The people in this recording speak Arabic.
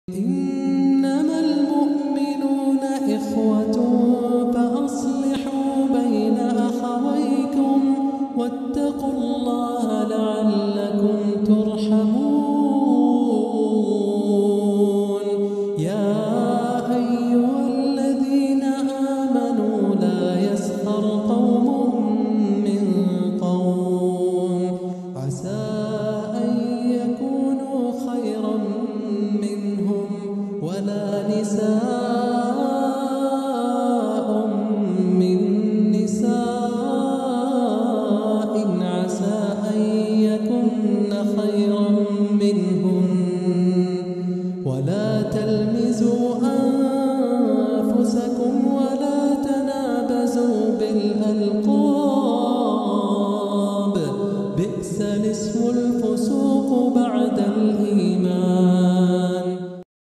إنما المؤمنون إخوة فأصلحوا بين أخويكم واتقوا الله لعلكم ترحمون. يا أيها الذين آمنوا لا يسخر قوم من قوم عسى أن يكونوا خيرا منهم ولا نساء من نساء عسى أن يكن خيرا منهن ولا تلمزوا أنفسكم ولا تنابزوا بالألقاب